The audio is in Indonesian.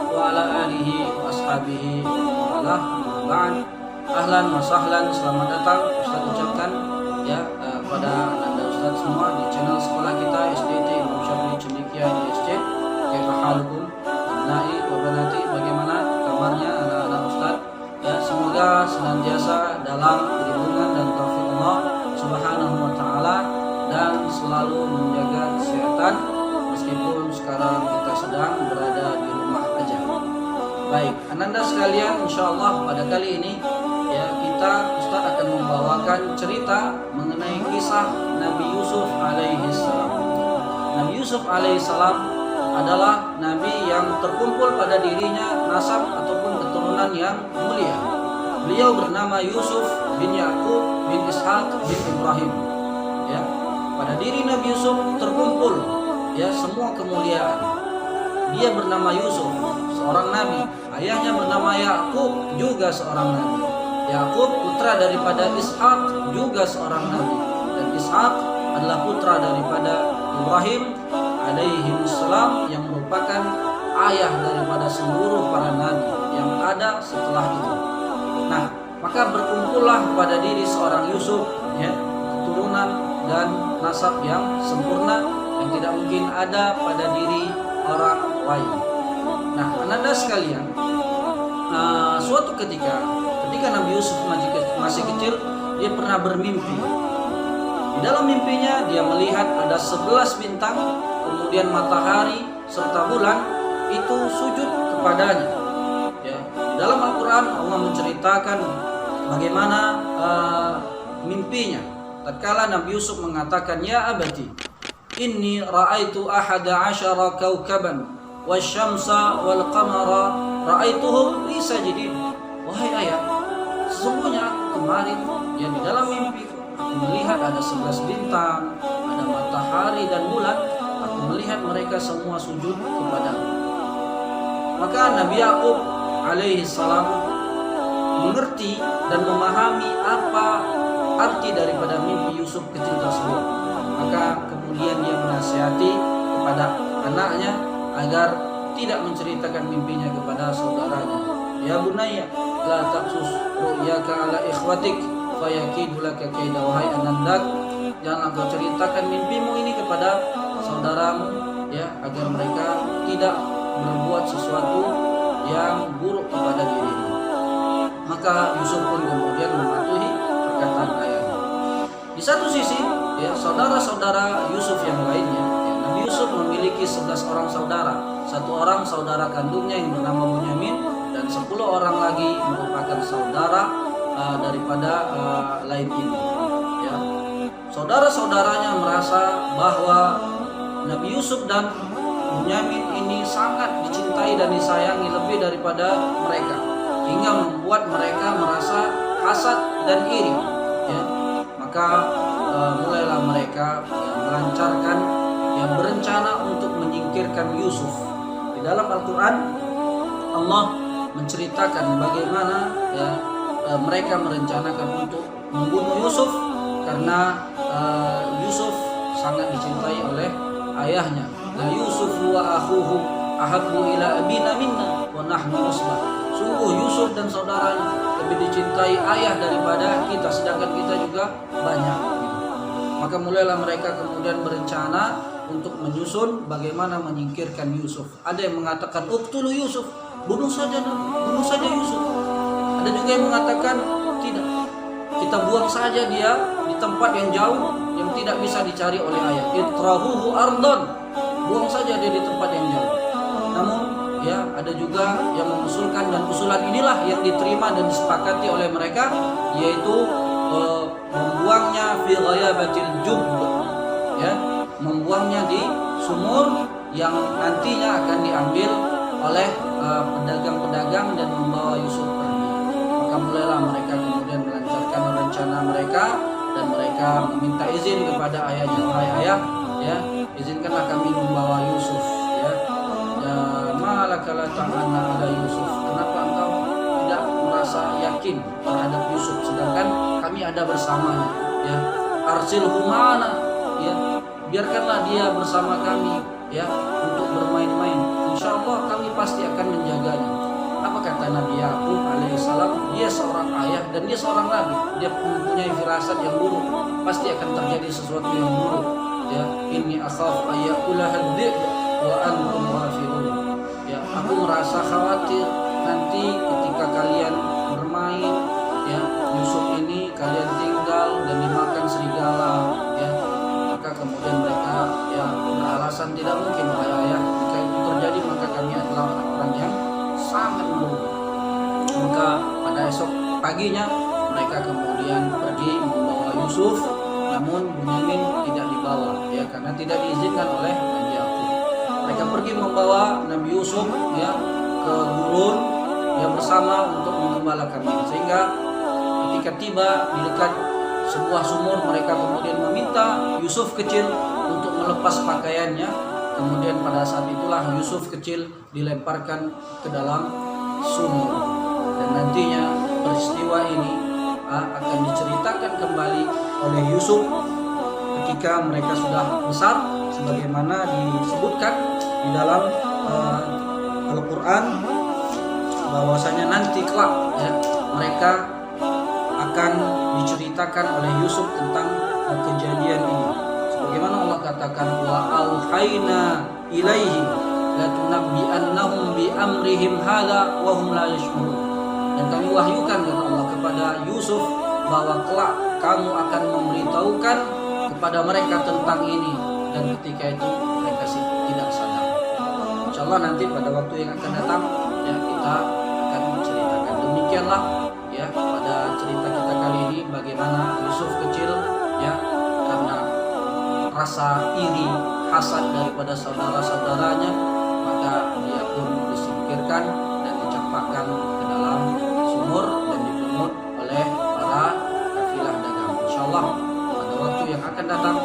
wa ala alihi wa ashabihi wa ala ba'd. Ahlan wa sahlan, selamat datang Ustaz ucapkan ya pada Anda Ustaz semua di channel sekolah kita SDT Imam Syafi'i Cendekia ISC. Kaifa halukum abnai wa banati, bagaimana kabarnya anak-anak Ustaz? Ya, semoga senantiasa dalam lindungan dan taufik Allah Subhanahu wa taala dan selalu menjaga kesehatan meskipun sekarang kita sedang berada di rumah aja. Baik, ananda sekalian, insyaallah pada kali ini ya Ustaz akan membawakan cerita mengenai kisah Nabi Yusuf alaihi salam. Nabi Yusuf alaihi salam adalah nabi yang terkumpul pada dirinya nasab ataupun keturunan yang mulia. Beliau bernama Yusuf bin Yakub bin Ishaq bin Ibrahim. Ya, pada diri Nabi Yusuf terkumpul ya semua kemuliaan. Dia bernama Yusuf, seorang nabi. Ayahnya bernama Yakub, juga seorang nabi. Yakub putra daripada Ishaq, juga seorang nabi. Dan Ishaq adalah putra daripada Ibrahim alaihi salam yang merupakan ayah daripada seluruh para nabi yang ada setelah itu. Nah, maka berkumpullah pada diri seorang Yusuf ya, keturunan dan nasab yang sempurna yang tidak mungkin ada pada diri orang lain. Nah, ananda sekalian, suatu ketika Nabi Yusuf masih kecil, dia pernah bermimpi. Di dalam mimpinya dia melihat ada 11 bintang, kemudian matahari serta bulan itu sujud kepadanya. Ya, di dalam Al-Quran Allah menceritakan bagaimana mimpinya. Tatkala Nabi Yusuf mengatakan, "Ya abati, inni ra'aitu ahada asyara kaukaban wasyamsa wal qamara ra'aituhum li sajidin." Wahai ayah, sesungguhnya kemarin ya di dalam mimpiku aku melihat ada 11 bintang, ada matahari dan bulan, aku melihat mereka semua sujud kepadaku. Maka Nabi Yakub alaihi salam mengerti dan memahami apa arti daripada mimpi Yusuf kecil tersebut. Maka kemudian dia menasihati kepada anaknya agar tidak menceritakan mimpinya kepada saudaranya. Ya bunayya, la taqsus ru'yaka ala ikhwatik fayakidu laka kaida. Wahai anandak, jangan engkau ceritakan mimpimu ini kepada saudaramu ya, agar mereka tidak berbuat sesuatu yang buruk kepada dirimu. Maka Yusuf pun kemudian mematuhi perkataan ayahnya. Di satu sisi ya, saudara-saudara Yusuf yang lainnya ya, Nabi Yusuf memiliki 11 orang saudara. Satu orang saudara kandungnya yang bernama Bunyamin, dan 10 orang lagi merupakan saudara daripada lain ini ya. Saudara-saudaranya merasa bahwa Nabi Yusuf dan Bunyamin ini sangat dicintai dan disayangi lebih daripada mereka, hingga membuat mereka merasa hasad dan iri ya. Maka mulailah mereka melancarkan yang berencana untuk menyingkirkan Yusuf. Di dalam Al-Quran Allah menceritakan bagaimana ya, mereka merencanakan untuk membunuh Yusuf karena Yusuf sangat dicintai oleh ayahnya. La Yusuf wa akhuhu ahabbu ila abina minna wa nahnu usbah. Sungguh Yusuf dan saudaranya lebih dicintai ayah daripada kita, sedangkan kita juga banyak. Maka mulailah mereka kemudian berencana untuk menyusun bagaimana menyingkirkan Yusuf. Ada yang mengatakan uqtulu Yusuf, bunuh saja Yusuf. Ada juga yang mengatakan tidak, kita buang saja dia di tempat yang jauh yang tidak bisa dicari oleh ayah. Itrahuhu ardon, buang saja dia di tempat yang jauh. Namun ya ada juga yang mengusulkan, dan usulan inilah yang diterima dan disepakati oleh mereka, yaitu membuangnya fi ghayabatil jubb ya, membuangnya di sumur yang nantinya akan diambil oleh pedagang-pedagang dan membawa Yusuf pergi. Maka mulailah mereka kemudian melancarkan rencana mereka, dan mereka meminta izin kepada ayahnya. Wahai ayah ya, izinkanlah kami membawa Yusuf ya. Malaka la ta'manna ala Yusuf, kenapa engkau tidak merasa yakin terhadap Yusuf sedangkan kami ada bersamanya ya. Arsilhu ma'ana ya, biarkanlah dia bersama kami ya untuk bermain-main. Insyaallah kami pasti akan menjaga Nabi Yakub alaihissalam, dia seorang ayah dan dia seorang nabi, dia mempunyai firasat yang buruk, pasti akan terjadi sesuatu yang buruk. Ya, inni akhaf ayyakula hadid wa antum ghafilun. Ya, aku merasa khawatir nanti ketika kalian bermain, ya, Yusuf ini kalian tinggal dan dimakan serigala, ya. Maka kemudian mereka ya beralasan tidak mungkin wahai ayah, jika itu terjadi maka kami adalah orang yang sangat buruk. Maka pada esok paginya mereka kemudian pergi membawa Yusuf, namun Bunyamin tidak dibawa, ya, karena tidak diizinkan oleh Nabi Yakub. Mereka pergi membawa Nabi Yusuf, ya, ke gurun, ya, bersama untuk mengembala kambing. Sehingga ketika tiba di dekat sebuah sumur, mereka kemudian meminta Yusuf kecil untuk melepas pakaiannya. Kemudian pada saat itulah Yusuf kecil dilemparkan ke dalam sumur. Dan nantinya peristiwa ini akan diceritakan kembali oleh Yusuf ketika mereka sudah besar, sebagaimana disebutkan di dalam Al-Quran, bahwasanya nanti kelak, ya, mereka akan diceritakan oleh Yusuf tentang kejadian ini. Sebagaimana Allah katakan, wa auhayna ilaihi latunabbi'annahum bi amrihim hadza wa hum la yash'urun. Dan kami wahyukan, kata Allah, kepada Yusuf bahwa kelak kamu akan memberitahukan kepada mereka tentang ini, dan ketika itu mereka tidak sadar. Insyaallah nanti pada waktu yang akan datang, ya, kita akan menceritakan. Demikianlah, ya, pada cerita kita kali ini bagaimana Yusuf kecil, ya, karena rasa iri, hasad daripada saudara-saudaranya, maka dia pun disingkirkan dan dicampakkan ke dalam sumur dan dipungut oleh para kafilah dagang. Insyaallah pada waktu yang akan datang